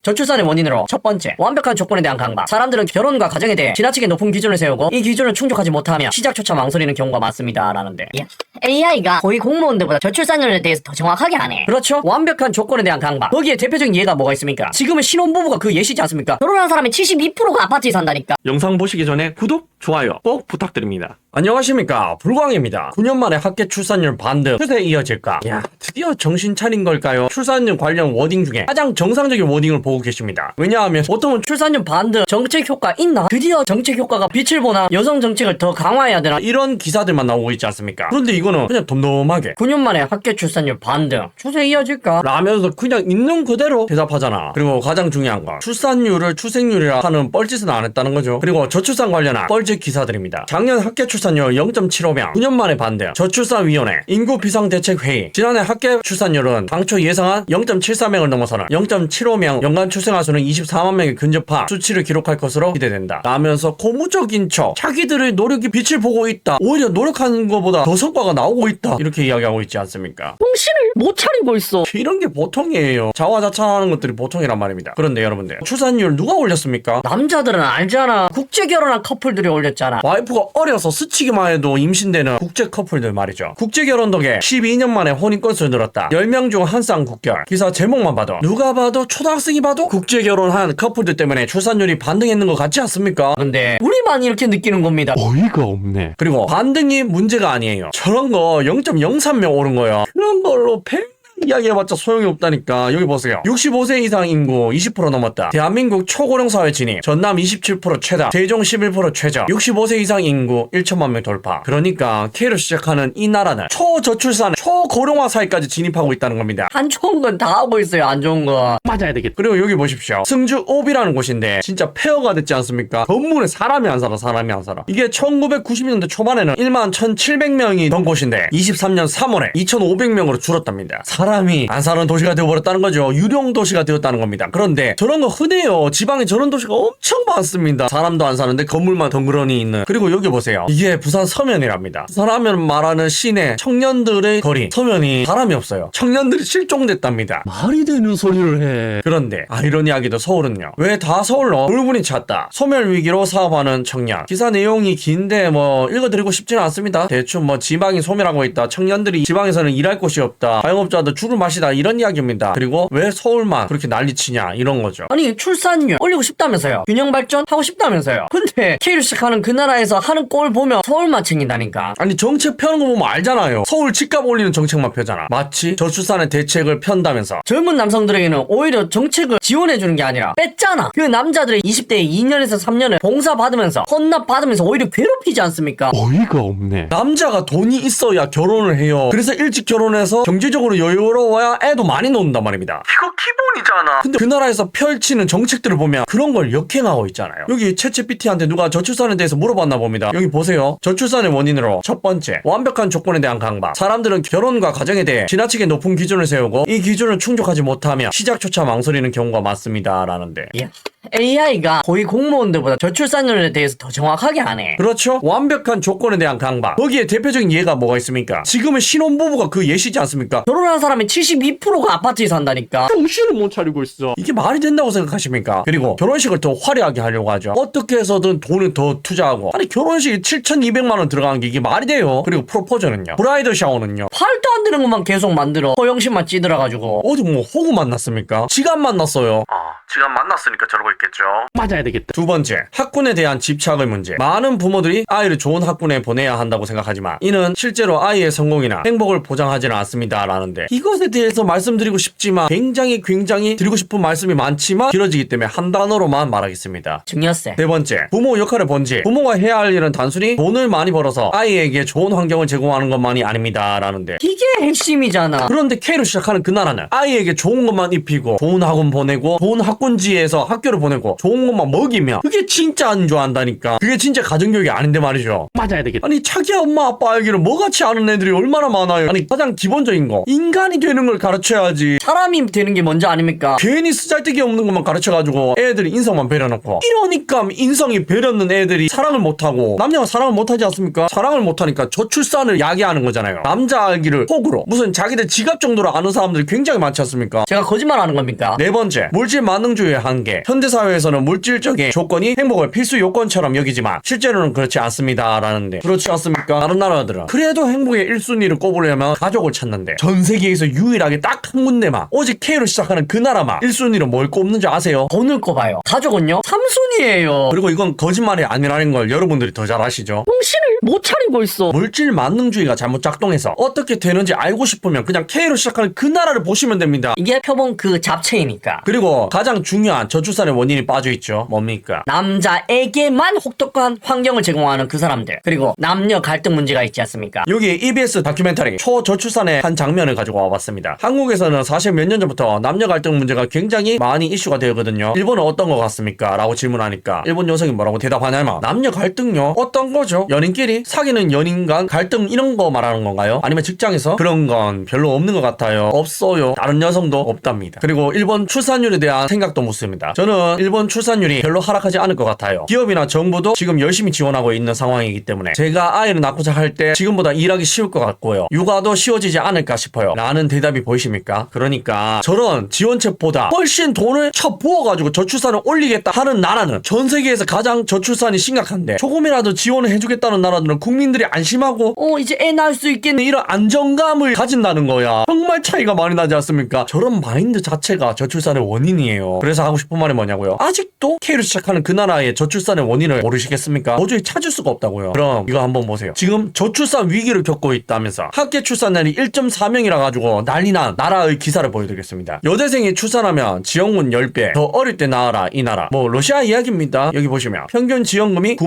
저출산의 원인으로 첫 번째, 완벽한 조건에 대한 강박. 사람들은 결혼과 가정에 대해 지나치게 높은 기준을 세우고 이 기준을 충족하지 못하며 시작조차 망설이는 경우가 많습니다. 라는데 AI가 거의 공무원들보다 저출산율에 대해서 더 정확하게 하네. 그렇죠? 완벽한 조건에 대한 강박. 거기에 대표적인 예가 뭐가 있습니까? 지금은 신혼부부가 그 예시지 않습니까? 결혼한 사람의 72%가 아파트에 산다니까. 영상 보시기 전에 구독, 좋아요 꼭 부탁드립니다. 안녕하십니까, 불광입니다. 9년 만에 합계 출산율 반등, 추세 이어질까? 야, 드디어 정신 차린 걸까요? 출산율 관련 워딩 중에 가장 정상적인 워딩을 보고 계십니다. 왜냐하면 보통은 출산율 반등 정책 효과 있나? 드디어 정책 효과가 빛을 보나? 여성 정책을 더 강화해야 되나? 이런 기사들만 나오고 있지 않습니까? 그런데 이거는 그냥 덤덤하게 9년 만에 합계 출산율 반등, 추세 이어질까? 라면서 그냥 있는 그대로 대답하잖아. 그리고 가장 중요한 건 출산율을 출생률이라 하는 뻘짓은 안 했다는 거죠. 그리고 저출산 관련한 뻘짓 기사들입니다. 작년 합계 출산율 0.75명, 9년 만에 반등, 저출산위원회, 인구비상대책회의. 지난해 합계 출산율은 당초 예상한 0.74명을 넘어서는 0.75명, 연간 출생아 수는 24만 명에 근접한 수치를 기록할 것으로 기대된다. 라면서 고무적인 척, 자기들의 노력이 빛을 보고 있다, 오히려 노력하는 것보다 더 성과가 나오고 있다, 이렇게 이야기하고 있지 않습니까? 정신을 못 차리고 있어. 이런 게 보통이에요. 자화자찬하는 것들이 보통이란 말입니다. 그런데 여러분들, 출산율 누가 올렸습니까? 남자들은 알잖아. 국제 결혼한 커플들이 올렸잖아. 와이프가 어려서 스치기만 해도 임신되는 국제 커플들 말이죠. 국제 결혼 덕에 12년 만에 혼인 건수를 늘었다. 10명 중 한 쌍 국결. 기사 제목만 봐도 누가 봐도 초등학생이 봐도 국제 결혼한 커플들 때문에 출산율이 반등했는 것 같지 않습니까? 근데 우리만 이렇게 느끼는 겁니다. 어이가 없네. 그리고 반등이 문제가 아니에요. 저런 거 0.03명 오른 거야. 그런 걸로 이야기해봤자 소용이 없다니까. 여기 보세요. 65세 이상 인구 20% 넘었다. 대한민국 초고령 사회 진입. 전남 27% 최다. 세종 11% 최저. 65세 이상 인구 1천만 명 돌파. 그러니까 K로 시작하는 이 나라는 초저출산, 초고령화 사회까지 진입하고 있다는 겁니다. 안 좋은 건 다 하고 있어요. 안 좋은 거. 맞아야 되겠다. 그리고 여기 보십시오. 승주 옵이라는 곳인데 진짜 폐허가 됐지 않습니까? 건물에 사람이 안 살아. 사람이 안 살아. 이게 1990년대 초반에는 1만 1,700명이 던 곳인데 23년 3월에 2,500명으로 줄었답니다. 사람이 안 사는 도시가 되어버렸다는 거죠. 유령 도시가 되었다는 겁니다. 그런데 저런 거 흔해요. 지방에 저런 도시가 엄청 많습니다. 사람도 안 사는데 건물만 덩그러니 있는. 그리고 여기 보세요. 이게 부산 서면이랍니다. 부산하면 말하는 시내 청년들의 거리. 서면이 사람이 없어요. 청년들이 실종됐답니다. 말이 되는 소리를 해. 그런데 아이러니하게도 서울은요, 왜 다 서울로 울분이 찼다. 소멸 위기로 사업하는 청년. 기사 내용이 긴데 뭐 읽어드리고 싶지는 않습니다. 대충 뭐 지방이 소멸하고 있다, 청년들이 지방에서는 일할 곳이 없다, 자영업자도 죽을 맛이다, 이런 이야기입니다. 그리고 왜 서울만 그렇게 난리치냐, 이런 거죠. 아니, 출산율 올리고 싶다면서요. 균형 발전 하고 싶다면서요. 근데 K를 시작하는 그 나라에서 하는 꼴 보면 서울만 챙긴다니까. 아니, 정책 펴는 거 보면 알잖아요. 서울 집값 올리는 정책만 펴잖아. 마치 저출산의 대책을 편다면서 젊은 남성들에게는 오히려 정책을 지원해주는 게 아니라 뺐잖아. 그 남자들의 20대의 2년에서 3년을 봉사 받으면서 헌납 받으면서 오히려 괴롭히지 않습니까? 어이가 없네. 남자가 돈이 있어야 결혼을 해요. 그래서 일찍 결혼해서 경제적으로 여유로워야 애도 많이 놓는단 말입니다. 이거 기본이잖아. 근데 그 나라에서 펼치는 정책들을 보면 그런 걸 역행하고 있잖아요. 여기 챗GPT한테 누가 저출산에 대해서 물어봤나 봅니다. 여기 보세요. 저출산의 원인으로 첫 번째, 완벽한 조건에 대한 강박. 사람들은 결혼과 가정에 대해 지나치게 높은 기준을 세우고 이 기준을 충족하지 못하며 시작조차 망설이는 경우가 많습니다. 라는데 AI가 거의 공무원들보다 저출산율에 대해서 더 정확하게 하네. 그렇죠? 완벽한 조건에 대한 강박. 거기에 대표적인 예가 뭐가 있습니까? 지금은 신혼부부가 그 예시지 않습니까? 결혼한 사람의 72%가 아파트에 산다니까. 정신을 못 차리고 있어. 이게 말이 된다고 생각하십니까? 그리고 결혼식을 더 화려하게 하려고 하죠. 어떻게 해서든 돈을 더 투자하고. 아니, 결혼식에 7,200만 원 들어가는 게 이게 말이 돼요? 그리고 프로포즈는요, 브라이더 샤워는요, 말도 안 되는 것만 계속 만들어. 허영심만 찌들어가지고. 어디 뭐 호구 만났습니까? 지간 만났어요. 지간 만났으니까 저러고 있겠죠. 맞아야 되겠다. 두 번째, 학군에 대한 집착의 문제. 많은 부모들이 아이를 좋은 학군에 보내야 한다고 생각하지만 이는 실제로 아이의 성공이나 행복을 보장하지는 않습니다. 라는데 이것에 대해서 말씀드리고 싶지만 굉장히 드리고 싶은 말씀이 많지만 길어지기 때문에 한 단어로만 말하겠습니다. 증여세. 네 번째, 부모 역할의 본질. 부모가 해야 할 일은 단순히 돈을 많이 벌어서 아이에게 좋은 환경을 제공하는 것만이 아닙니다. 라는데 이게 핵심이잖아. 그런데 K로 시작하는 그 나라는 아이에게 좋은 것만 입히고 좋은 학원 보내고 좋은 학군지에서 학교를 학교를 보내고 좋은 것만 먹이면 그게 진짜 안 좋아한다니까. 그게 진짜 가정교육이 아닌데 말이죠. 맞아야 되겠다. 아니 자기 엄마 아빠 알기를 뭐같이 아는 애들이 얼마나 많아요. 아니 가장 기본적인 거 인간이 되는 걸 가르쳐야지. 사람이 되는 게 먼저 아닙니까? 괜히 쓰잘데기 없는 것만 가르쳐가지고 애들이 인성만 배려놓고 이러니까 인성이 배려없는 애들이 사랑을 못하고 남녀가 사랑을 못하지 않습니까? 사랑을 못하니까 저출산을 야기하는 거잖아요. 남자 알기를 호구로 무슨 자기들 지갑 정도로 아는 사람들이 굉장히 많지 않습니까? 제가 거짓말하는 겁니까? 네 번째, 물질 만능주의의 한계. 현대사회에서는 물질적인 조건이 행복을 필수 요건처럼 여기지만 실제로는 그렇지 않습니다 라는데 그렇지 않습니까? 다른 나라들은 그래도 행복의 1순위를 꼽으려면 가족을 찾는데 전 세계에서 유일하게 딱 한 군데만 오직 K로 시작하는 그 나라만 1순위로 뭘 꼽는지 아세요? 돈을 꼽아요. 가족은요? 3순위예요. 그리고 이건 거짓말이 아니라는 걸 여러분들이 더 잘 아시죠? 정신을 못 차리고 있어. 물질 만능주의가 잘못 작동해서 어떻게 되는지 알고 싶으면 그냥 K로 시작하는 그 나라를 보시면 됩니다. 이게 표본 그 잡채이니까. 그리고 가장 중요한 저출산의 원인이 빠져있죠. 뭡니까? 남자에게만 혹독한 환경을 제공하는 그 사람들. 그리고 남녀 갈등 문제가 있지 않습니까? 여기에 EBS 다큐멘터리 초저출산의 한 장면을 가지고 와봤습니다. 한국에서는 사실 몇 년 전부터 남녀 갈등 문제가 굉장히 많이 이슈가 되거든요. 일본은 어떤 것 같습니까? 라고 질문하니까 일본 여성이 뭐라고 대답하냐면 남녀 갈등요? 어떤 거죠? 연인끼리 사귀는 연인 간 갈등 이런 거 말하는 건가요? 아니면 직장에서? 그런 건 별로 없는 것 같아요. 없어요. 다른 여성도 없답니다. 그리고 일본 출산율에 대한 생각도 묻습니다. 저는 일본 출산율이 별로 하락하지 않을 것 같아요. 기업이나 정부도 지금 열심히 지원하고 있는 상황이기 때문에 제가 아이를 낳고자 할 때 지금보다 일하기 쉬울 것 같고요. 육아도 쉬워지지 않을까 싶어요. 라는 대답이 보이십니까? 그러니까 저런 지원책보다 훨씬 돈을 쳐 부어가지고 저출산을 올리겠다 하는 나라는 전 세계에서 가장 저출산이 심각한데 조금이라도 지원을 해주겠다는 나라들은 국민들이 안심하고 이제 애 낳을 수 있겠네. 이런 안정감을 가진다는 거야. 정말 차이가 많이 나지 않습니까? 저런 마인드 자체가 저출산의 원인이에요. 그래서 하고 싶은 말이 뭐냐고요? 아직도 K로 시작하는 그 나라의 저출산의 원인을 모르시겠습니까? 도저히 찾을 수가 없다고요. 그럼 이거 한번 보세요. 지금 저출산 위기를 겪고 있다면서 합계 출산율이 1.4명이라 가지고 난리난 나라의 기사를 보여드리겠습니다. 여대생이 출산하면 지원금 10배 더 어릴 때 낳아라 이 나라. 뭐 러시아 이야기입니다. 여기 보시면 평균 지원금이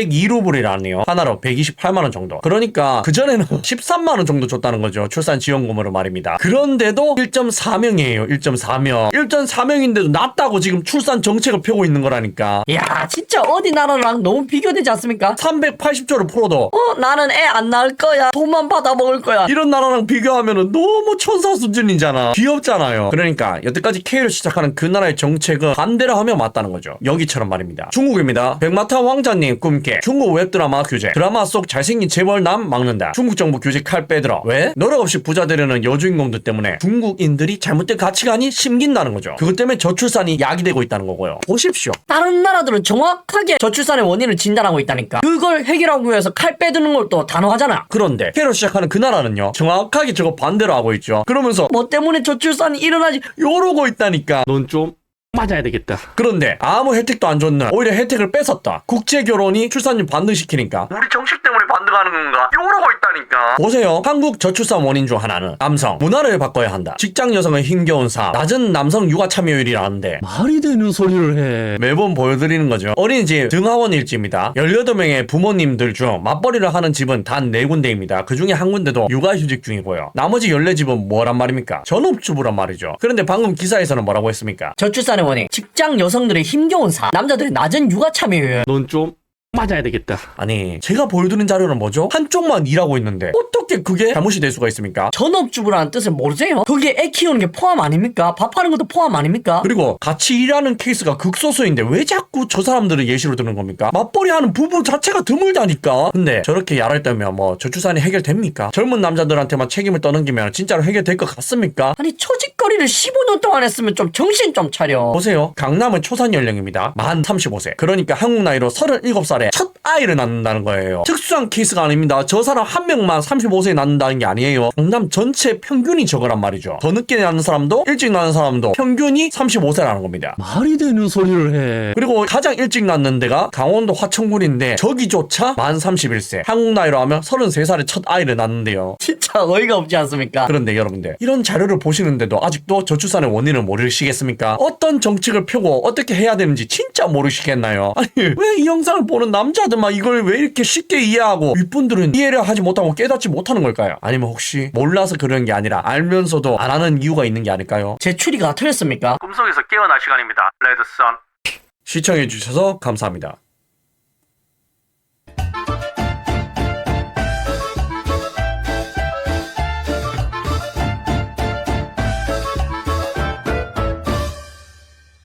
92,2루블이라네요. 하나로 128만원 정도. 그러니까 그전에는 13만원 정도 줬다는 거죠. 출산 지원금으로 말입니다. 그런데도 1.4명이에요. 1.4명. 1.4명인데도 낮다고 지금 출산 정책을 펴고 있는 거라니까. 야, 진짜 어디 나라랑 너무 비교되지 않습니까? 380조를 풀어도 나는 애 안 낳을 거야. 돈만 받아 먹을 거야. 이런 나라랑 비교하면은 너무 천사 수준이잖아. 귀엽잖아요. 그러니까 여태까지 K로 시작하는 그 나라의 정책은 반대로 하면 맞다는 거죠. 여기처럼 말입니다. 중국입니다. 백마탄 왕자님 꿈깨 중국 웹드라마 규제. 드라마 속 잘생긴 재벌남 막는다. 중국 정부 규제 칼 빼들어. 왜? 노력 없이 부자 되려는 여주인공들 때문에 중국인들이 잘못된 가치관이 심긴다는 거죠. 그것 때문에 저출산이 야기되고 있다는 거고요. 보십시오. 다른 나라들은 정확하게 저출산의 원인을 진단하고 있다니까. 그걸 해결하기 위해서 칼 빼드는 걸 또 단호하잖아. 그런데 K로 시작하는 그 나라는요 정확하게 저거 반대로 하고 있죠. 그러면서 뭐 때문에 저출산이 일어나지? 요러고 있다니까. 넌 좀 맞아야 되겠다. 그런데 아무 혜택도 안 줬는 오히려 혜택을 뺏었다. 국제결혼이 출산율 반등시키니까 우리 정책 때문에 반등하는 건가? 이러고 있다니까. 보세요. 한국 저출산 원인 중 하나는 남성 문화를 바꿔야 한다. 직장 여성의 힘겨운 삶, 낮은 남성 육아 참여율이라는데 말이 되는 소리를 해. 매번 보여드리는 거죠. 어린이집 등하원 일지입니다. 18명의 부모님들 중 맞벌이를 하는 집은 단 4군데입니다. 그 중에 한 군데도 육아휴직 중이고요. 나머지 14집은 뭐란 말입니까? 전업주부란 말이죠. 그런데 방금 기사에서는 뭐라고 했습니까? 저출산의 원인, 직장 여성들의 힘겨운 삶, 남자들의 낮은 육아 참여율. 넌 좀 맞아야 되겠다. 아니 제가 보여드린 자료는 뭐죠? 한쪽만 일하고 있는데 어떻게 그게 잘못이 될 수가 있습니까? 전업주부라는 뜻을 모르세요? 거기에 애 키우는 게 포함 아닙니까? 밥하는 것도 포함 아닙니까? 그리고 같이 일하는 케이스가 극소수인데 왜 자꾸 저 사람들을 예시로 드는 겁니까? 맞벌이하는 부부 자체가 드물다니까. 근데 저렇게 야랄 때면 뭐 저출산이 해결됩니까? 젊은 남자들한테만 책임을 떠넘기면 진짜로 해결될 것 같습니까? 아니 처짓거리를 15년 동안 했으면 좀 정신 좀 차려. 보세요. 강남은 초산 연령입니다. 만 35세. 그러니까 한국 나이로 37살에 첫 아이를 낳는다는 거예요. 특수한 케이스가 아닙니다. 저 사람 한 명만 35세에 낳는다는 게 아니에요. 강남 전체 평균이 저거란 말이죠. 더 늦게 낳는 사람도 일찍 낳는 사람도 평균이 35세라는 겁니다. 말이 되는 소리를 해. 그리고 가장 일찍 낳는 데가 강원도 화천군인데 저기조차 만 31세. 한국 나이로 하면 33살에 첫 아이를 낳는데요. 진짜 어이가 없지 않습니까? 그런데 여러분들 이런 자료를 보시는데도 아직도 저출산의 원인을 모르시겠습니까? 어떤 정책을 펴고 어떻게 해야 되는지 진짜 모르시겠나요? 아니 왜 이 영상을 보는 남자들만 이걸 왜 이렇게 쉽게 이해하고 윗분들은 이해를 하지 못하고 깨닫지 못하는 걸까요? 아니면 혹시 몰라서 그런 게 아니라 알면서도 안 하는 이유가 있는 게 아닐까요? 제 추리가 틀렸습니까? 꿈속에서 깨어날 시간입니다. 레드선. 시청해주셔서 감사합니다.